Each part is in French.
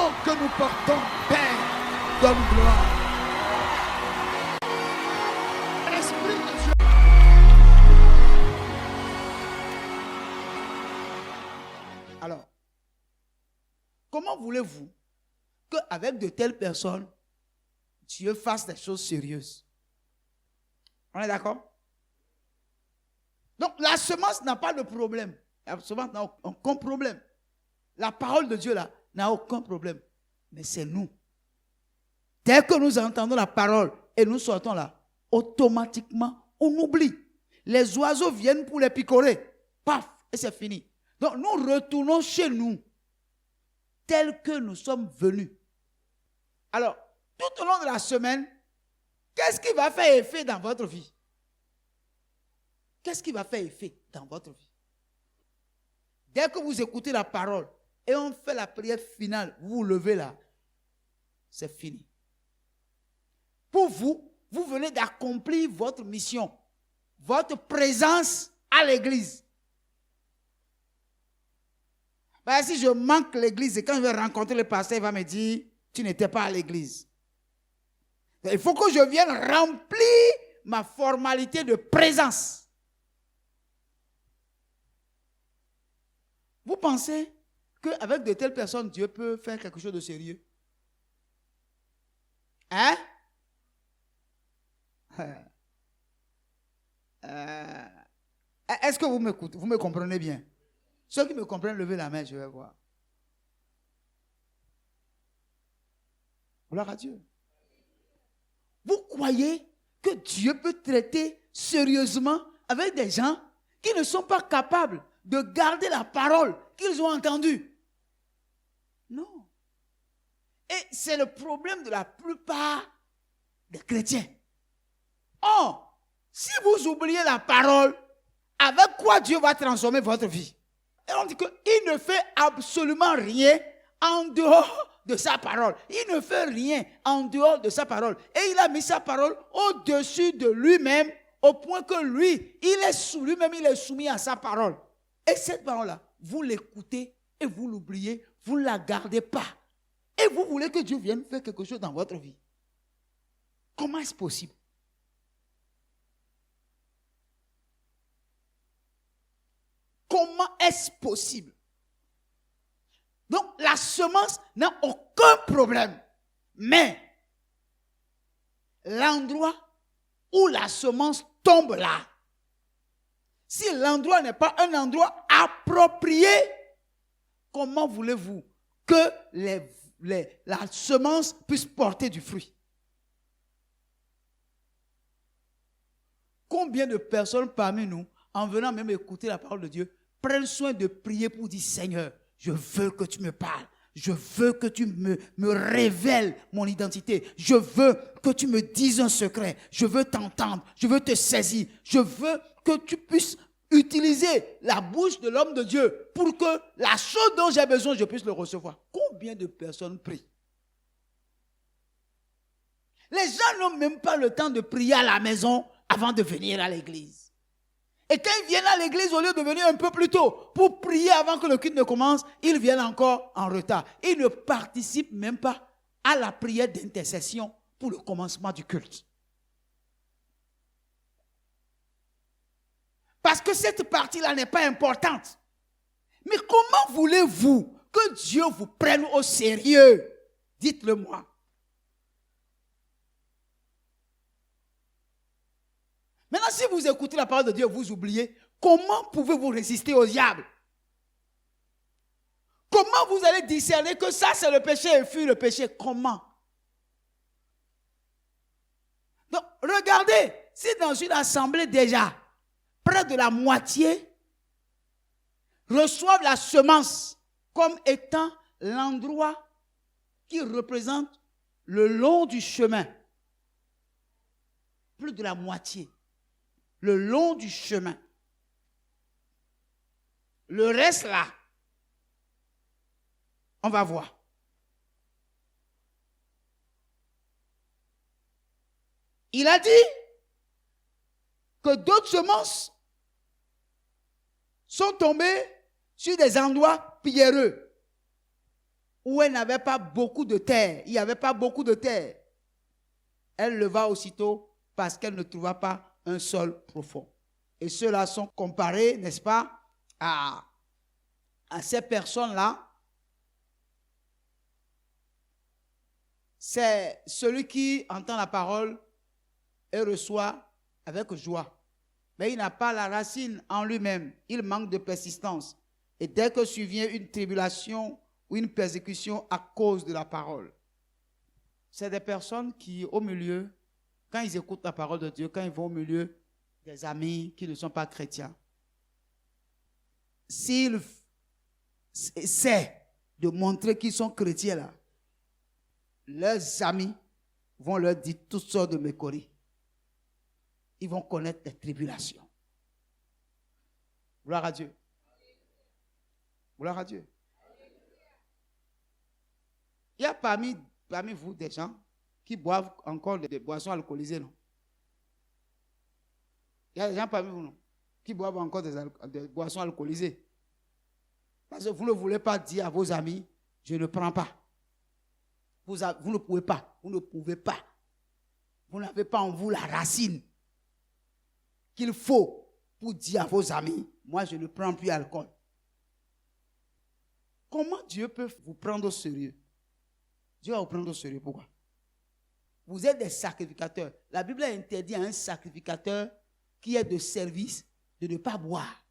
nom que nous portons, Père, donne gloire. Esprit de Dieu. Alors, comment voulez-vous qu'avec de telles personnes, Dieu fasse des choses sérieuses? On est d'accord? Donc, la semence n'a pas de problème. La semence n'a aucun problème. La parole de Dieu, là, n'a aucun problème. Mais c'est nous. Dès que nous entendons la parole et nous sortons là, automatiquement, on oublie. Les oiseaux viennent pour les picorer. Paf, et c'est fini. Donc, nous retournons chez nous, tels que nous sommes venus. Alors, tout au long de la semaine, qu'est-ce qui va faire effet dans votre vie? Qu'est-ce qui va faire effet dans votre vie? Dès que vous écoutez la parole et on fait la prière finale, vous vous levez là, c'est fini. Pour vous, vous venez d'accomplir votre mission, votre présence à l'église. Ben, si je manque l'église et quand je vais rencontrer le pasteur, il va me dire, tu n'étais pas à l'église. Il faut que je vienne remplir ma formalité de présence. Vous pensez qu'avec de telles personnes, Dieu peut faire quelque chose de sérieux? Hein? Est-ce que vous m'écoutez? Vous me comprenez bien? Ceux qui me comprennent, levez la main, je vais voir. Gloire à Dieu. Vous croyez que Dieu peut traiter sérieusement avec des gens qui ne sont pas capables de garder la parole qu'ils ont entendue? Non. Et c'est le problème de la plupart des chrétiens. Or, si vous oubliez la parole, avec quoi Dieu va transformer votre vie? Et on dit qu'il ne fait absolument rien en dehors de sa parole. Il ne fait rien en dehors de sa parole. Et il a mis sa parole au-dessus de lui-même, au point que lui, lui-même, il est soumis à sa parole. Et cette parole-là, vous l'écoutez et vous l'oubliez, vous ne la gardez pas. Et vous voulez que Dieu vienne faire quelque chose dans votre vie. Comment est-ce possible? Comment est-ce possible? Donc, la semence n'a aucun problème. Mais, l'endroit où la semence tombe là, si l'endroit n'est pas un endroit approprié, comment voulez-vous que la semence puisse porter du fruit? Combien de personnes parmi nous, en venant même écouter la parole de Dieu, prennent soin de prier pour dire, Seigneur, je veux que tu me parles. Je veux que tu me révèles mon identité. Je veux que tu me dises un secret. Je veux t'entendre. Je veux te saisir. Je veux que tu puisses utiliser la bouche de l'homme de Dieu pour que la chose dont j'ai besoin, je puisse le recevoir. Combien de personnes prient? Les gens n'ont même pas le temps de prier à la maison avant de venir à l'église. Et quand ils viennent à l'église, au lieu de venir un peu plus tôt pour prier avant que le culte ne commence, ils viennent encore en retard. Ils ne participent même pas à la prière d'intercession pour le commencement du culte. Parce que cette partie-là n'est pas importante. Mais comment voulez-vous que Dieu vous prenne au sérieux? Dites-le moi. Maintenant, si vous écoutez la parole de Dieu, vous oubliez, comment pouvez-vous résister au diable? Comment vous allez discerner que ça c'est le péché et fuir le péché? Comment? Donc, regardez, si dans une assemblée déjà, près de la moitié reçoivent la semence comme étant l'endroit qui représente le long du chemin. Plus de la moitié. Le long du chemin. Le reste là, on va voir. Il a dit que d'autres semences sont tombées sur des endroits pierreux. où elle n'avait pas beaucoup de terre. Il n'y avait pas beaucoup de terre. Elle leva aussitôt parce qu'elle ne trouva pas un sol profond. Et ceux-là sont comparés, n'est-ce pas, à ces personnes-là. C'est celui qui entend la parole et reçoit avec joie. Mais il n'a pas la racine en lui-même. Il manque de persistance. Et dès que survient une tribulation ou une persécution à cause de la parole, c'est des personnes qui, au milieu, quand ils écoutent la parole de Dieu, quand ils vont au milieu des amis qui ne sont pas chrétiens, s'ils essaient de montrer qu'ils sont chrétiens là, leurs amis vont leur dire toutes sortes de mécoris. Ils vont connaître des tribulations. Gloire à Dieu. Gloire à Dieu. Il y a parmi vous des gens qui boivent encore des boissons alcoolisées, non? Il y a des gens parmi vous, non? Qui boivent encore des boissons alcoolisées. Parce que vous ne voulez pas dire à vos amis, je ne prends pas. Vous ne pouvez pas. Vous ne pouvez pas. Vous n'avez pas en vous la racine qu'il faut pour dire à vos amis, moi je ne prends plus alcool. Comment Dieu peut vous prendre au sérieux? Dieu va vous prendre au sérieux. Pourquoi? Vous êtes des sacrificateurs. La Bible a interdit à un sacrificateur qui est de service de ne pas boire.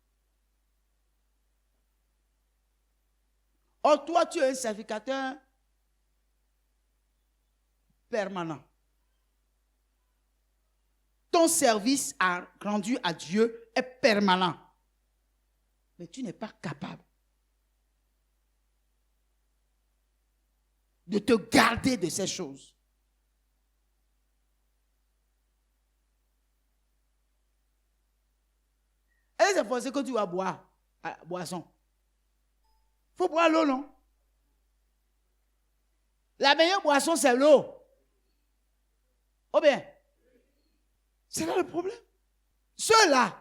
Or, toi, tu es un sacrificateur permanent. Ton service rendu à Dieu est permanent. Mais tu n'es pas capable de te garder de ces choses. Et c'est forcé que tu vas boire à la boisson. Il faut boire l'eau, non? La meilleure boisson, c'est l'eau. Oh bien, c'est là le problème. Ceux-là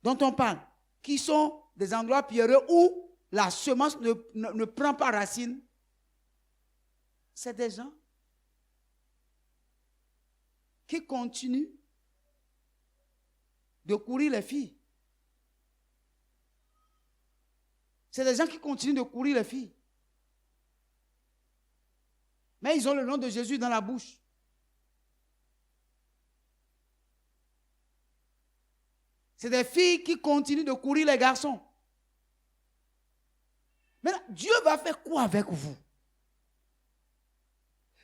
dont on parle, qui sont des endroits pierreux où la semence ne prend pas racine, c'est des gens qui continuent de courir les filles. C'est des gens qui continuent de courir les filles. Mais ils ont le nom de Jésus dans la bouche. C'est des filles qui continuent de courir les garçons. Maintenant, Dieu va faire quoi avec vous?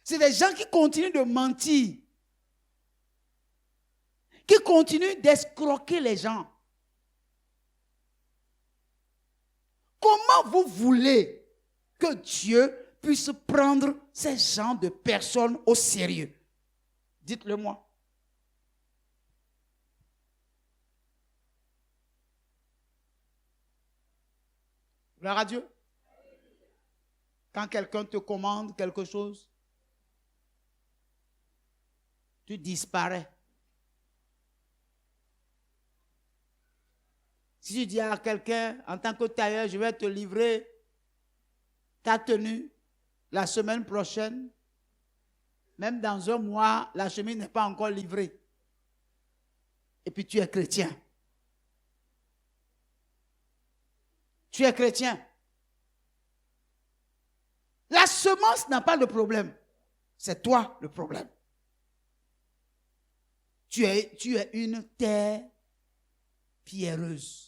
C'est des gens qui continuent de mentir, qui continuent d'escroquer les gens. Comment vous voulez que Dieu puisse prendre ces gens de personnes au sérieux? Dites-le moi. Gloire à Dieu. Quand quelqu'un te commande quelque chose, tu disparais. Si tu dis à quelqu'un, en tant que tailleur, je vais te livrer ta tenue la semaine prochaine, même dans un mois, la chemise n'est pas encore livrée. Et puis tu es chrétien. Tu es chrétien. La semence n'a pas de problème. C'est toi le problème. Tu es une terre pierreuse.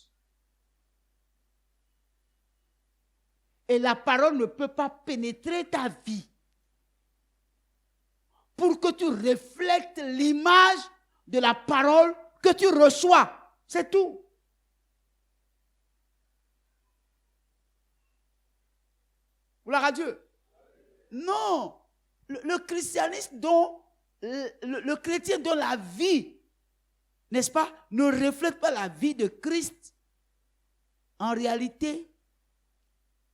Et la parole ne peut pas pénétrer ta vie pour que tu reflètes l'image de la parole que tu reçois. C'est tout. Gloire à Dieu. Non. Le christianisme dont le chrétien dont la vie, n'est-ce pas, ne reflète pas la vie de Christ, en réalité,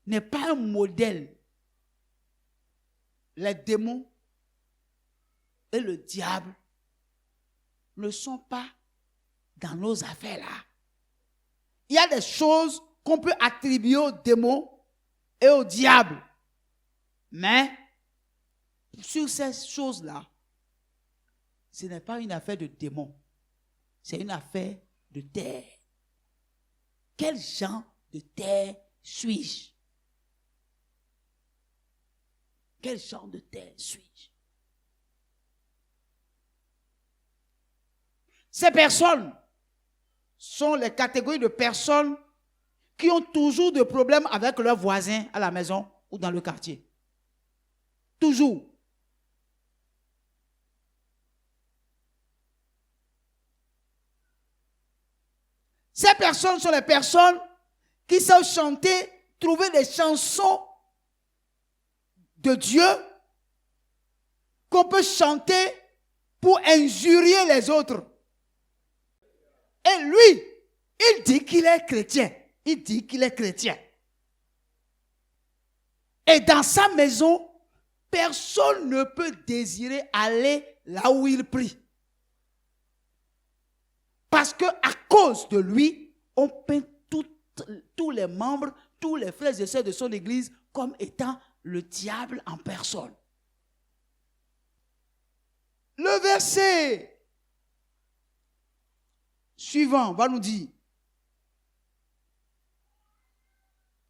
n'est pas un modèle. Les démons et le diable ne sont pas dans nos affaires là. Il y a des choses qu'on peut attribuer aux démons et au diable. Mais, sur ces choses-là, ce n'est pas une affaire de démon. C'est une affaire de terre. Quel genre de terre suis-je? Quel genre de terre suis-je? Ces personnes sont les catégories de personnes qui ont toujours des problèmes avec leurs voisins à la maison ou dans le quartier. Toujours. Ces personnes sont les personnes qui savent chanter, trouver des chansons de Dieu qu'on peut chanter pour injurier les autres. Et lui, il dit qu'il est chrétien. Il dit qu'il est chrétien. Et dans sa maison, personne ne peut désirer aller là où il prie. Parce qu'à cause de lui, on peint tous les membres, tous les frères et sœurs de son église comme étant le diable en personne. Le verset suivant va nous dire: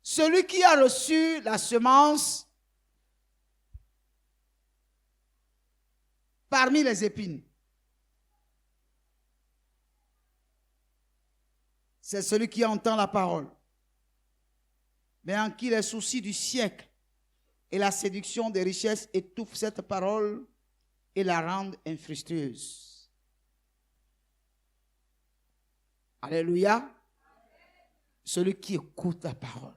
celui qui a reçu la semence parmi les épines, c'est celui qui entend la parole, mais en qui les soucis du siècle et la séduction des richesses étouffent cette parole et la rendent infructueuse. Alléluia. Celui qui écoute la parole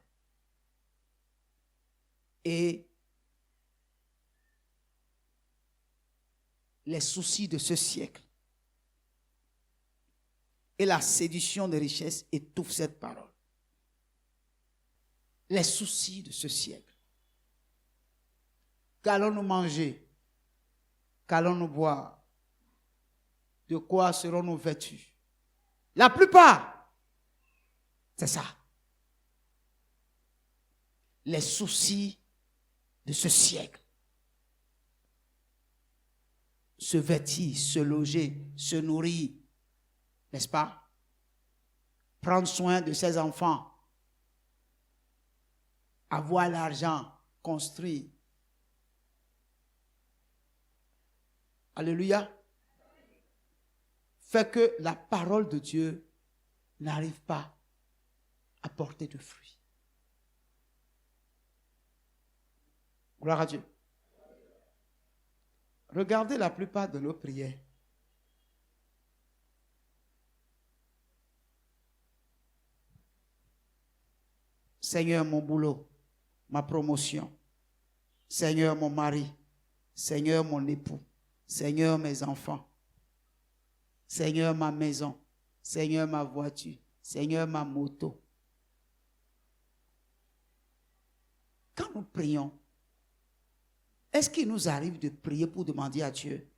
et les soucis de ce siècle et la séduction des richesses étouffent cette parole. Les soucis de ce siècle. Qu'allons-nous manger? Qu'allons-nous boire? De quoi serons-nous vêtus? La plupart, c'est ça. Les soucis de ce siècle. Se vêtir, se loger, se nourrir, n'est-ce pas? Prendre soin de ses enfants, avoir l'argent, construire. Alléluia. Fait que la parole de Dieu n'arrive pas à porter de fruits. Gloire à Dieu. Regardez la plupart de nos prières. Seigneur, mon boulot, ma promotion. Seigneur, mon mari. Seigneur, mon époux. Seigneur, mes enfants. Seigneur, ma maison. Seigneur, ma voiture. Seigneur, ma moto. Quand nous prions, est-ce qu'il nous arrive de prier pour demander à Dieu: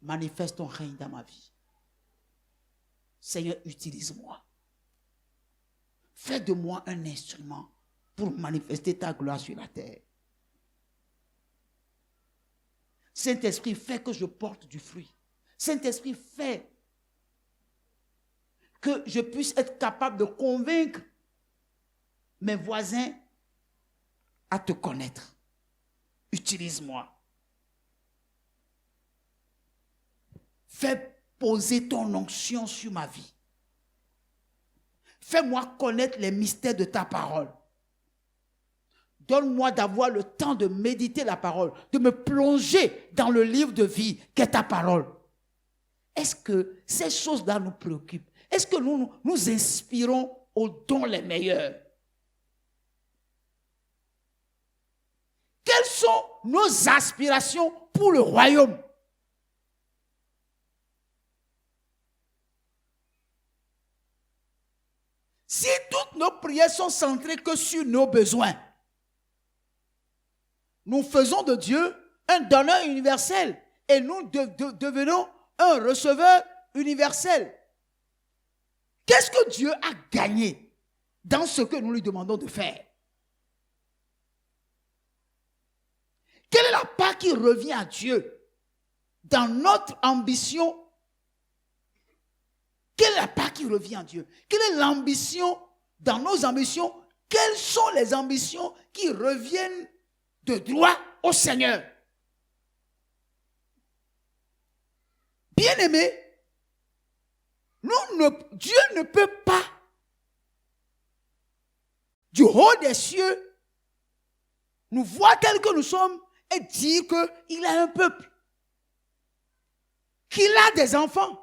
manifeste ton règne dans ma vie. Seigneur, utilise-moi. Fais de moi un instrument pour manifester ta gloire sur la terre. Saint-Esprit, fais que je porte du fruit. Saint-Esprit, fais que je puisse être capable de convaincre mes voisins à te connaître. Utilise-moi. Fais poser ton onction sur ma vie. Fais-moi connaître les mystères de ta parole. Donne-moi d'avoir le temps de méditer la parole, de me plonger dans le livre de vie qu'est ta parole. Est-ce que ces choses-là nous préoccupent? Est-ce que nous inspirons aux dons les meilleurs? Quelles sont nos aspirations pour le royaume? Si toutes nos prières sont centrées que sur nos besoins, nous faisons de Dieu un donneur universel et nous devenons un receveur universel. Qu'est-ce que Dieu a gagné dans ce que nous lui demandons de faire? Quelle est la part qui revient à Dieu dans notre ambition? Quelle est la part qui revient à Dieu? Quelle est l'ambition dans nos ambitions? Quelles sont les ambitions qui reviennent de droit au Seigneur? Bien-aimés, Dieu ne peut pas, du haut des cieux, nous voir tels que nous sommes et dire qu'il a un peuple, qu'il a des enfants,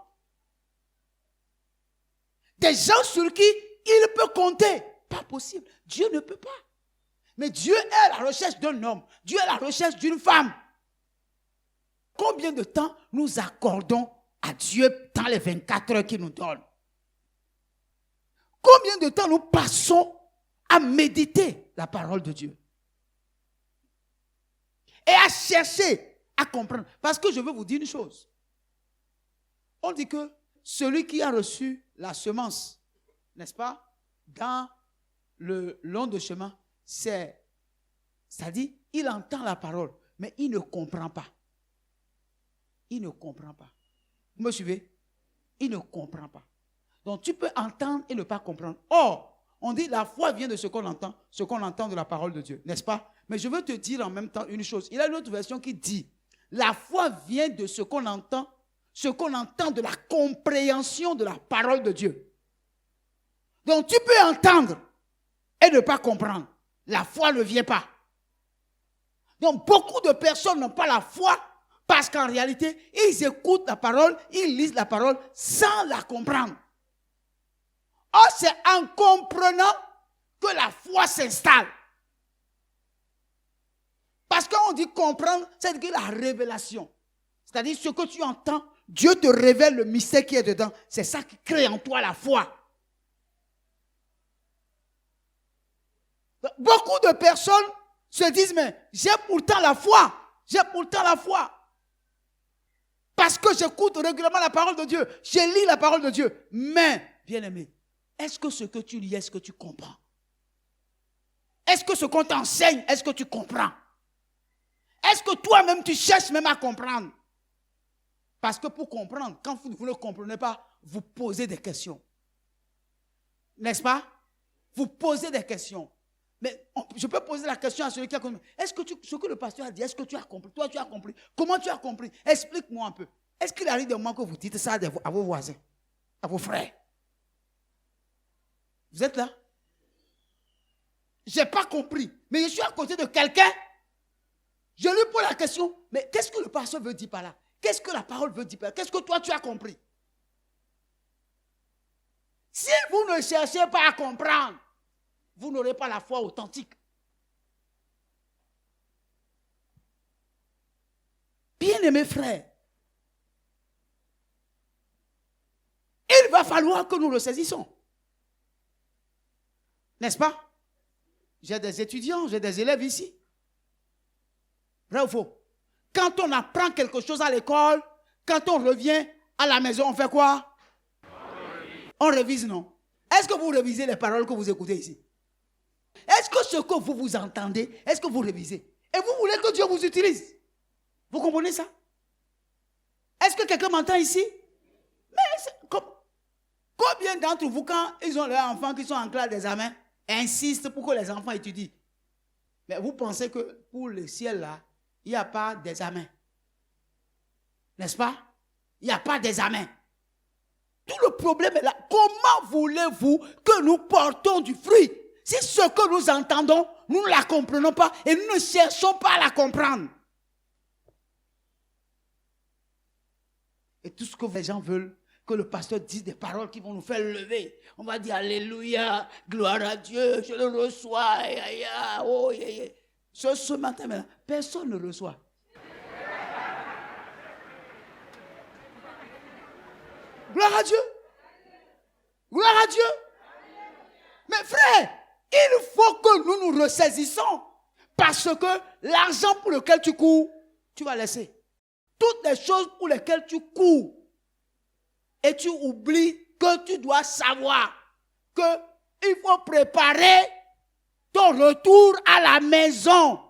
des gens sur qui il peut compter. Pas possible. Dieu ne peut pas. Mais Dieu est à la recherche d'un homme. Dieu est à la recherche d'une femme. Combien de temps nous accordons à Dieu dans les 24 heures qu'il nous donne? Combien de temps nous passons à méditer la parole de Dieu? Et à chercher à comprendre. Parce que je veux vous dire une chose. On dit que celui qui a reçu la semence, n'est-ce pas, dans le long de chemin, c'est-à-dire, il entend la parole, mais il ne comprend pas. Il ne comprend pas. Vous me suivez? Il ne comprend pas. Donc, tu peux entendre et ne pas comprendre. Or, on dit la foi vient de ce qu'on entend de la parole de Dieu, n'est-ce pas? Mais je veux te dire en même temps une chose. Il y a une autre version qui dit, la foi vient de ce qu'on entend de la compréhension de la parole de Dieu. Donc, tu peux entendre et ne pas comprendre. La foi ne vient pas. Donc, beaucoup de personnes n'ont pas la foi parce qu'en réalité, ils écoutent la parole, ils lisent la parole sans la comprendre. Or, c'est en comprenant que la foi s'installe. Parce qu'on dit comprendre, c'est la révélation. C'est-à-dire ce que tu entends, Dieu te révèle le mystère qui est dedans. C'est ça qui crée en toi la foi. Beaucoup de personnes se disent, mais j'ai pourtant la foi. J'ai pourtant la foi. Parce que j'écoute régulièrement la parole de Dieu. Je lis la parole de Dieu. Mais, bien-aimé, est-ce que ce que tu lis, est-ce que tu comprends? Est-ce que ce qu'on t'enseigne, est-ce que tu comprends? Est-ce que toi-même, tu cherches même à comprendre? Parce que pour comprendre, quand vous ne comprenez pas, vous posez des questions. N'est-ce pas? Vous posez des questions. Mais je peux poser la question à celui qui a compris. Est-ce que ce que le pasteur a dit, est-ce que tu as compris? Toi, tu as compris. Comment tu as compris? Explique-moi un peu. Est-ce qu'il arrive des moments que vous dites ça à vos voisins, à vos frères? Vous êtes là? Je n'ai pas compris. Mais je suis à côté de quelqu'un. Je lui pose la question. Mais qu'est-ce que le pasteur veut dire par là? Qu'est-ce que la parole veut dire par là? Qu'est-ce que toi, tu as compris? Si vous ne cherchez pas à comprendre, vous n'aurez pas la foi authentique. Bien-aimés frères, il va falloir que nous le saisissons. N'est-ce pas? J'ai des étudiants, j'ai des élèves ici. Vrai ou faux? Quand on apprend quelque chose à l'école, quand on revient à la maison, on fait quoi? On révise, non? Est-ce que vous révisez les paroles que vous écoutez ici? Est-ce que ce que vous entendez, est-ce que vous révisez? Et vous voulez que Dieu vous utilise? Vous comprenez ça? Est-ce que quelqu'un m'entend ici? Mais combien d'entre vous, quand ils ont leurs enfants qui sont en classe d'examen, insistent pour que les enfants étudient? Mais vous pensez que pour le ciel là, il n'y a pas d'examen? N'est-ce pas? Il n'y a pas d'examen. Tout le problème est là. Comment voulez-vous que nous portons du fruit si ce que nous entendons, nous ne la comprenons pas et nous ne cherchons pas à la comprendre? Et tout ce que les gens veulent, que le pasteur dise des paroles qui vont nous faire lever. On va dire Alléluia, gloire à Dieu, je le reçois. Oh, ce matin, personne ne le reçoit. Gloire à Dieu. Gloire à Dieu. Mais frère, il faut que nous nous ressaisissons. Parce que l'argent pour lequel tu cours, tu vas laisser. Toutes les choses pour lesquelles tu cours. Et tu oublies que tu dois savoir qu'il faut préparer ton retour à la maison.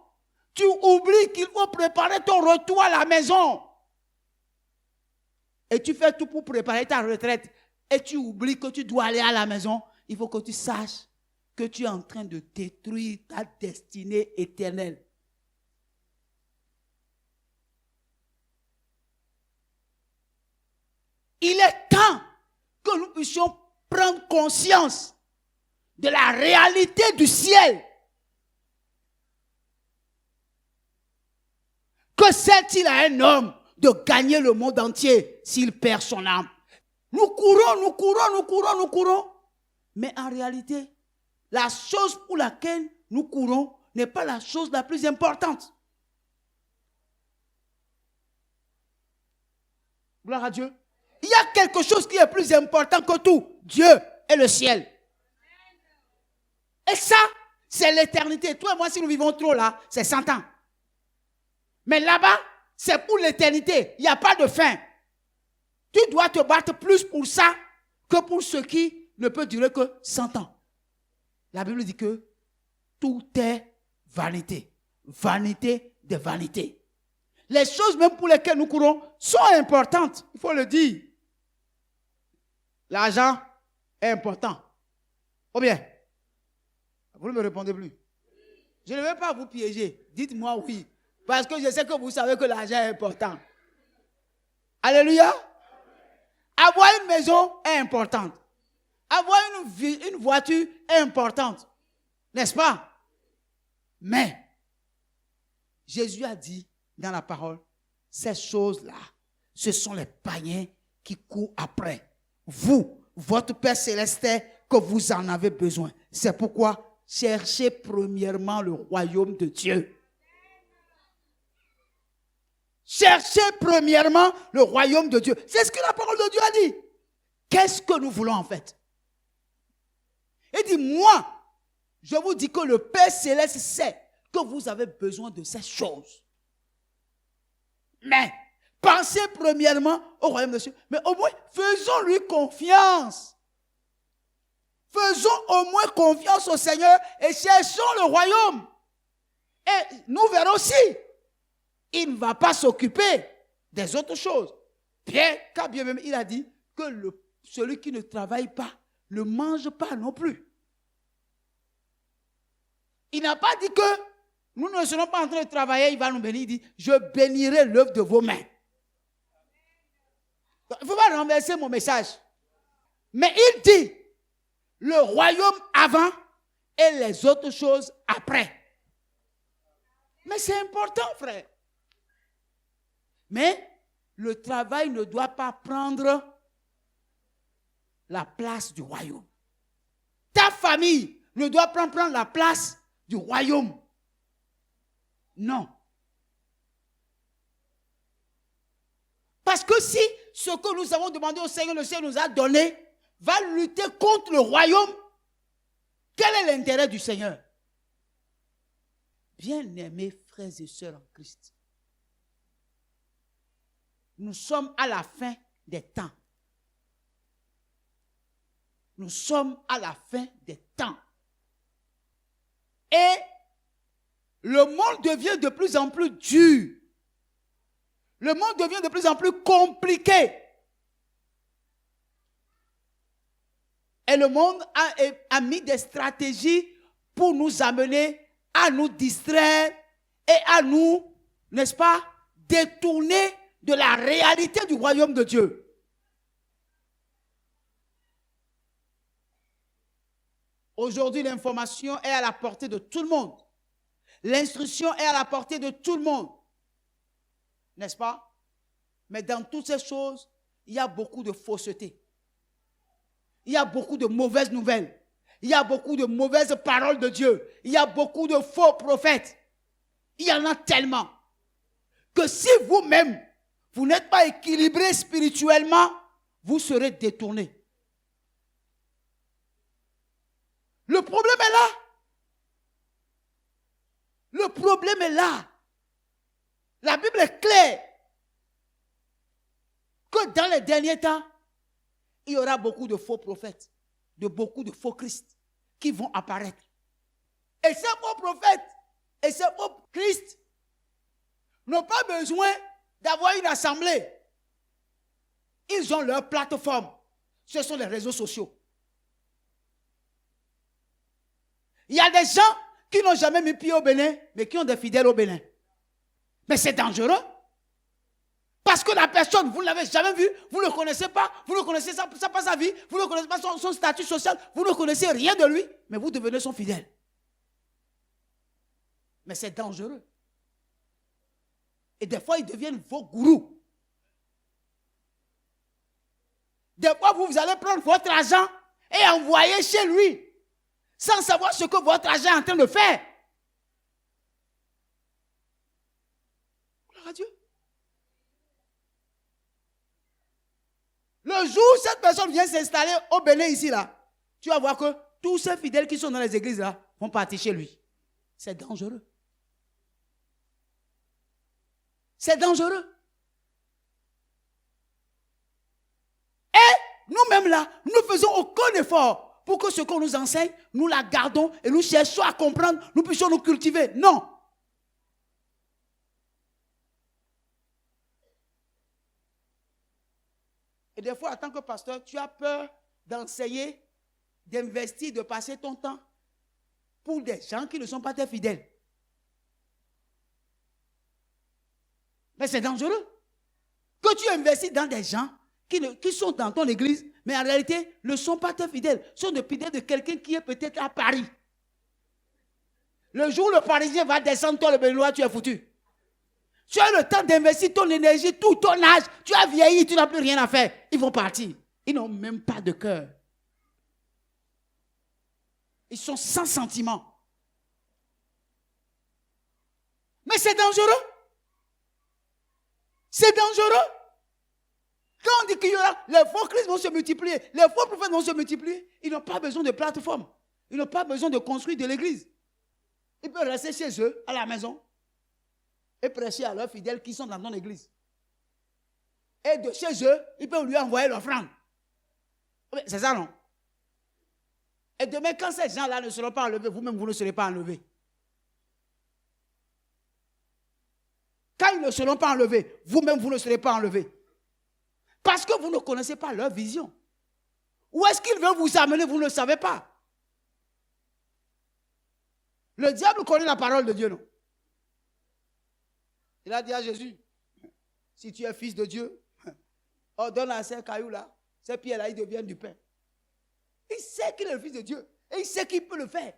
Tu oublies qu'il faut préparer ton retour à la maison. Et tu fais tout pour préparer ta retraite. Et tu oublies que tu dois aller à la maison. Il faut que tu saches que tu es en train de détruire ta destinée éternelle. Il est temps que nous puissions prendre conscience de la réalité du ciel. Que sert-il à un homme de gagner le monde entier s'il perd son âme? Nous courons. Mais en réalité, la chose pour laquelle nous courons n'est pas la chose la plus importante. Gloire à Dieu. Il y a quelque chose qui est plus important que tout. Dieu et le ciel. Et ça, c'est l'éternité. Toi et moi, si nous vivons trop là, c'est 100 ans. Mais là-bas, c'est pour l'éternité. Il n'y a pas de fin. Tu dois te battre plus pour ça que pour ce qui ne peut durer que 100 ans. La Bible dit que tout est vanité. Vanité de vanité. Les choses même pour lesquelles nous courons sont importantes. Il faut le dire. L'argent est important. Ou bien, vous ne me répondez plus. Je ne vais pas vous piéger. Dites-moi oui. Parce que je sais que vous savez que l'argent est important. Alléluia. Avoir une maison est importante. Avoir une voiture est importante. N'est-ce pas? Mais, Jésus a dit dans la parole, ces choses-là, ce sont les païens qui courent après. Vous, votre Père Céleste, que vous en avez besoin. C'est pourquoi cherchez premièrement le royaume de Dieu. Cherchez premièrement le royaume de Dieu. C'est ce que la parole de Dieu a dit. Qu'est-ce que nous voulons en fait? Il dit, moi, je vous dis que le Père Céleste sait que vous avez besoin de ces choses. Mais, pensez premièrement au royaume de Dieu. Mais au moins, faisons-lui confiance. Faisons au moins confiance au Seigneur et cherchons le royaume. Et nous verrons aussi. Il ne va pas s'occuper des autres choses. Pierre, quand bien même il a dit que celui qui ne travaille pas ne mange pas non plus. Il n'a pas dit que nous ne serons pas en train de travailler, il va nous bénir. Il dit, je bénirai l'œuvre de vos mains. Il ne faut pas renverser mon message. Mais il dit, le royaume avant et les autres choses après. Mais c'est important, frère. Mais le travail ne doit pas prendre la place du royaume. Ta famille ne doit pas prendre la place du royaume. Non. Parce que si ce que nous avons demandé au Seigneur, le Seigneur nous a donné, va lutter contre le royaume, quel est l'intérêt du Seigneur? Bien-aimés frères et sœurs en Christ, nous sommes à la fin des temps. Nous sommes à la fin des temps. Et le monde devient de plus en plus dur. Le monde devient de plus en plus compliqué. Et le monde a mis des stratégies pour nous amener à nous distraire et à nous, n'est-ce pas, détourner de la réalité du royaume de Dieu. Aujourd'hui, l'information est à la portée de tout le monde. L'instruction est à la portée de tout le monde. N'est-ce pas? Mais dans toutes ces choses, il y a beaucoup de fausseté. Il y a beaucoup de mauvaises nouvelles. Il y a beaucoup de mauvaises paroles de Dieu. Il y a beaucoup de faux prophètes. Il y en a tellement que si vous-même, vous n'êtes pas équilibré spirituellement, vous serez détourné. Le problème est là. Le problème est là. La Bible est claire que dans les derniers temps, il y aura beaucoup de faux prophètes, beaucoup de faux Christ qui vont apparaître. Et ces faux prophètes et ces faux Christ n'ont pas besoin d'avoir une assemblée. Ils ont leur plateforme. Ce sont les réseaux sociaux. Il y a des gens qui n'ont jamais mis pied au Bénin, mais qui ont des fidèles au Bénin. Mais c'est dangereux. Parce que la personne, vous ne l'avez jamais vue, vous ne le connaissez pas, vous ne connaissez pas sa vie, vous ne connaissez pas son statut social, vous ne connaissez rien de lui, mais vous devenez son fidèle. Mais c'est dangereux. Et des fois, ils deviennent vos gourous. Des fois, vous allez prendre votre argent et envoyer chez lui, sans savoir ce que votre argent est en train de faire. Gloire à Dieu. Le jour où cette personne vient s'installer au Bénin ici, là, tu vas voir que tous ces fidèles qui sont dans les églises, là, vont partir chez lui. C'est dangereux. C'est dangereux. Et nous-mêmes, là, nous ne faisons aucun effort pour que ce qu'on nous enseigne, nous la gardons et nous cherchons à comprendre, nous puissions nous cultiver. Non. Et des fois, en tant que pasteur, tu as peur d'enseigner, d'investir, de passer ton temps pour des gens qui ne sont pas tes fidèles. Mais c'est dangereux. Que tu investis dans des gens qui sont dans ton église, mais en réalité ne sont pas tes fidèles, sont des fidèles de quelqu'un qui est peut-être à Paris. Le jour où le Parisien va descendre, toi le Béninois, tu es foutu. Tu as le temps d'investir ton énergie, tout ton âge. Tu as vieilli, tu n'as plus rien à faire. Ils vont partir. Ils n'ont même pas de cœur. Ils sont sans sentiment. Mais c'est dangereux. C'est dangereux. Quand on dit qu'il y aura, les faux Christ vont se multiplier, les faux prophètes vont se multiplier, ils n'ont pas besoin de plateforme. Ils n'ont pas besoin de construire de l'église. Ils peuvent rester chez eux, à la maison, et prêcher à leurs fidèles qui sont dans ton église. Et de chez eux, ils peuvent lui envoyer l'offrande. C'est ça, non? Et demain, quand ces gens-là ne seront pas enlevés, vous-même, vous ne serez pas enlevés. Quand ils ne seront pas enlevés, vous-même, vous ne serez pas enlevés. Parce que vous ne connaissez pas leur vision. Où est-ce qu'ils veulent vous amener, vous ne le savez pas. Le diable connaît la parole de Dieu, non? Il a dit à Jésus, si tu es fils de Dieu, ordonne à ces cailloux-là, ces pierres-là, ils deviennent du pain. Il sait qu'il est le fils de Dieu. Et il sait qu'il peut le faire.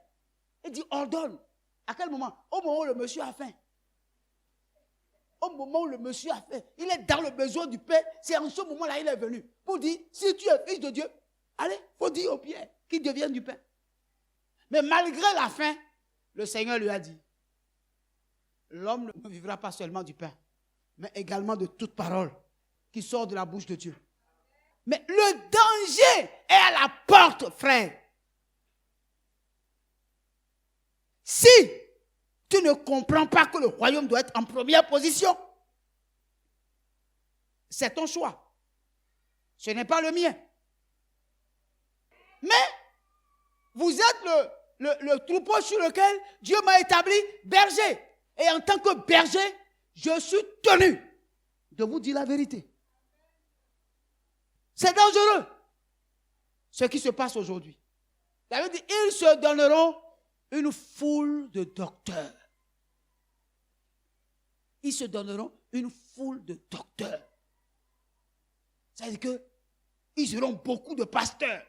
Il dit, ordonne. À quel moment? Au moment où le monsieur a faim. Au moment où le monsieur a faim. Il est dans le besoin du pain. C'est en ce moment-là qu'il est venu. Pour dire, si tu es fils de Dieu, allez, il faut dire aux pierres qu'ils deviennent du pain. Mais malgré la faim, le Seigneur lui a dit, l'homme ne vivra pas seulement du pain, mais également de toute parole qui sort de la bouche de Dieu. Mais le danger est à la porte, frère. Si tu ne comprends pas que le royaume doit être en première position, c'est ton choix. Ce n'est pas le mien. Mais vous êtes le troupeau sur lequel Dieu m'a établi berger. Et en tant que berger, je suis tenu de vous dire la vérité. C'est dangereux ce qui se passe aujourd'hui. La Bible dit, ils se donneront une foule de docteurs. Ils se donneront une foule de docteurs. Ça veut dire qu'ils auront beaucoup de pasteurs.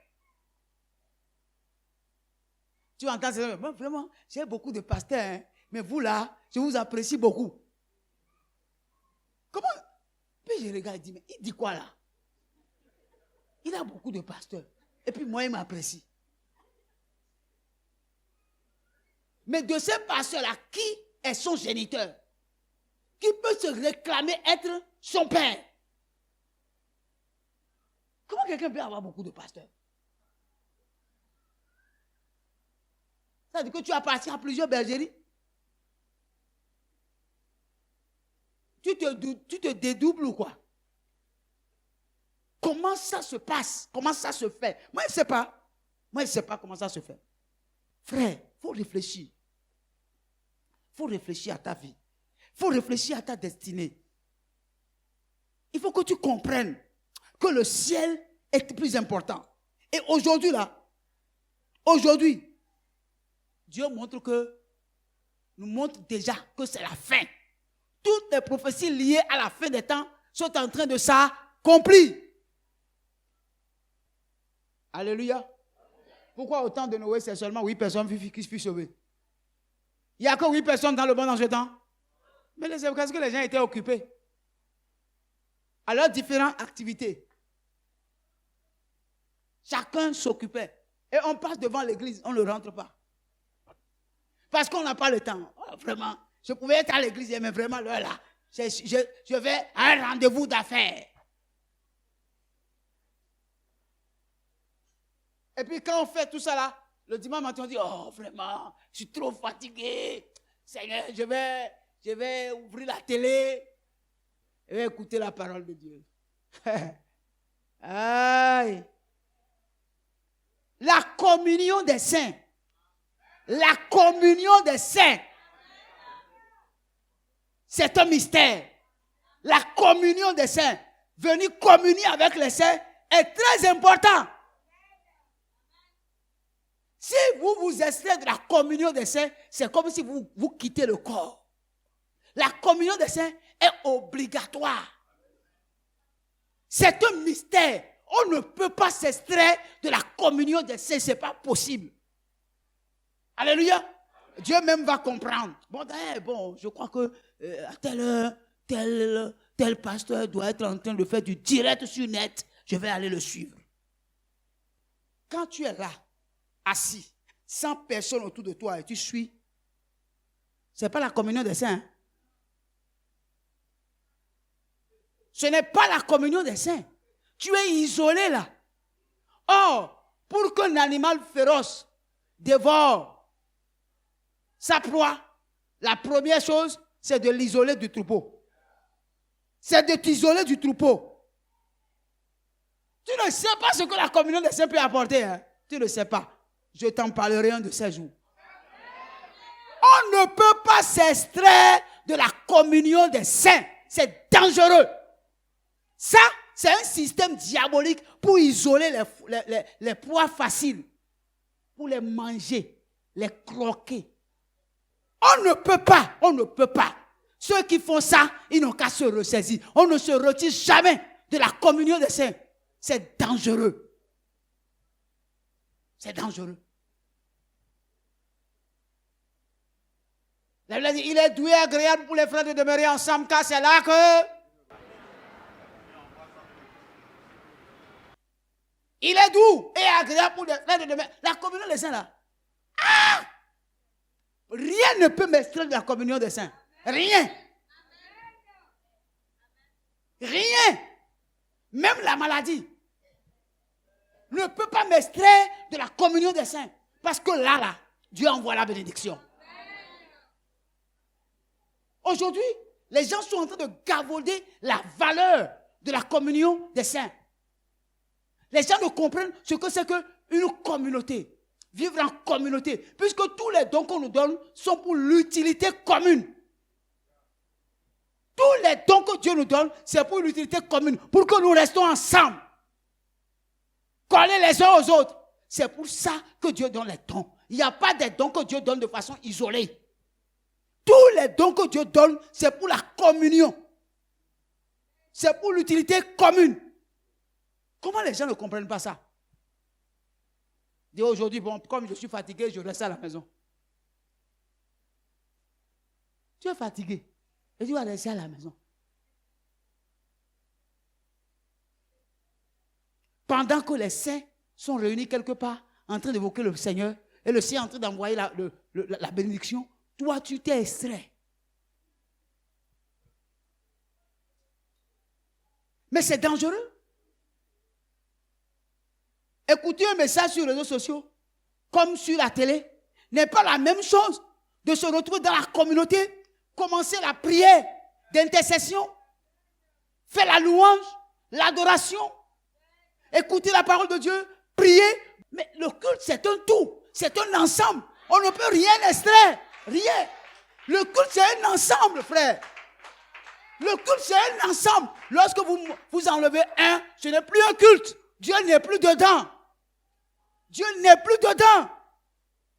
Tu entends ça? Moi, vraiment, j'ai beaucoup de pasteurs, hein, mais vous là, je vous apprécie beaucoup. Comment? Puis je regarde et dis, mais il dit quoi là? Il a beaucoup de pasteurs. Et puis moi, il m'apprécie. Mais de ces pasteurs-là, qui est son géniteur? Qui peut se réclamer être son père? Comment quelqu'un peut avoir beaucoup de pasteurs? Ça veut dire que tu appartiens à plusieurs bergeries. Tu te dédoubles ou quoi? Comment ça se passe? Comment ça se fait? Moi, je ne sais pas. Moi, je ne sais pas comment ça se fait. Frère, il faut réfléchir. Il faut réfléchir à ta vie. Il faut réfléchir à ta destinée. Il faut que tu comprennes que le ciel est plus important. Et aujourd'hui, Dieu nous montre déjà que c'est la fin. Toutes les prophéties liées à la fin des temps sont en train de s'accomplir. Alléluia. Pourquoi au temps de Noé, c'est seulement 8 personnes qui furent sauvées? Il n'y a que 8 personnes dans le monde en ce temps. Mais c'est parce que les gens étaient occupés à leurs différentes activités. Chacun s'occupait. Et on passe devant l'église, on ne rentre pas. Parce qu'on n'a pas le temps. Oh, vraiment, je pouvais être à l'église, mais vraiment, là, je vais à un rendez-vous d'affaires. Et puis quand on fait tout ça là, le dimanche matin, on dit, oh vraiment, je suis trop fatigué. Seigneur, je vais ouvrir la télé et vais écouter la parole de Dieu. Aïe. La communion des saints. La communion des saints. C'est un mystère. La communion des saints. Venir communier avec les saints est très important. Si vous vous extrayez de la communion des saints, c'est comme si vous quittez le corps. La communion des saints est obligatoire. C'est un mystère. On ne peut pas s'extraire de la communion des saints. Ce n'est pas possible. Alléluia. Dieu même va comprendre. Bon, je crois que à telle heure, tel pasteur doit être en train de faire du direct sur net. Je vais aller le suivre. Quand tu es là, assis, sans personne autour de toi et tu suis, ce n'est pas la communion des saints. Ce n'est pas la communion des saints. Tu es isolé là. Or, pour qu'un animal féroce dévore sa proie, la première chose, c'est de l'isoler du troupeau. C'est de t'isoler du troupeau. Tu ne sais pas ce que la communion des saints peut apporter. Hein? Tu ne sais pas. Je t'en parlerai un de ces jours. On ne peut pas s'extraire de la communion des saints. C'est dangereux. Ça, c'est un système diabolique pour isoler les proies faciles. Pour les manger, les croquer. On ne peut pas. Ceux qui font ça, ils n'ont qu'à se ressaisir. On ne se retire jamais de la communion des saints. C'est dangereux. C'est dangereux. La Bible dit, il est doux et agréable pour les frères de demeurer ensemble, car c'est là que... Il est doux et agréable pour les frères de demeurer. La communion des saints là. Ah! Rien ne peut m'extraire de la communion des saints. Rien. Rien. Même la maladie ne peut pas m'extraire de la communion des saints. Parce que là, Dieu envoie la bénédiction. Aujourd'hui, les gens sont en train de gavauder la valeur de la communion des saints. Les gens ne comprennent ce que c'est qu'une communauté. Vivre en communauté. Puisque tous les dons qu'on nous donne sont pour l'utilité commune. Tous les dons que Dieu nous donne, c'est pour l'utilité commune. Pour que nous restons ensemble. Collés les uns aux autres. C'est pour ça que Dieu donne les dons. Il n'y a pas des dons que Dieu donne de façon isolée. Tous les dons que Dieu donne, c'est pour la communion. C'est pour l'utilité commune. Comment les gens ne comprennent pas ça? Dis aujourd'hui, bon, comme je suis fatigué, je reste à la maison. Tu es fatigué et tu vas rester à la maison. Pendant que les saints sont réunis quelque part, en train d'évoquer le Seigneur, et le Seigneur est en train d'envoyer la bénédiction, toi, tu t'es extrait. Mais c'est dangereux. Écouter un message sur les réseaux sociaux, comme sur la télé, n'est pas la même chose de se retrouver dans la communauté, commencer la prière d'intercession, faire la louange, l'adoration, écouter la parole de Dieu, prier. Mais le culte, c'est un tout, c'est un ensemble. On ne peut rien extraire, rien. Le culte, c'est un ensemble, frère. Le culte, c'est un ensemble. Lorsque vous enlevez un, ce n'est plus un culte. Dieu n'est plus dedans. Dieu n'est plus dedans.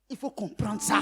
Il faut comprendre ça.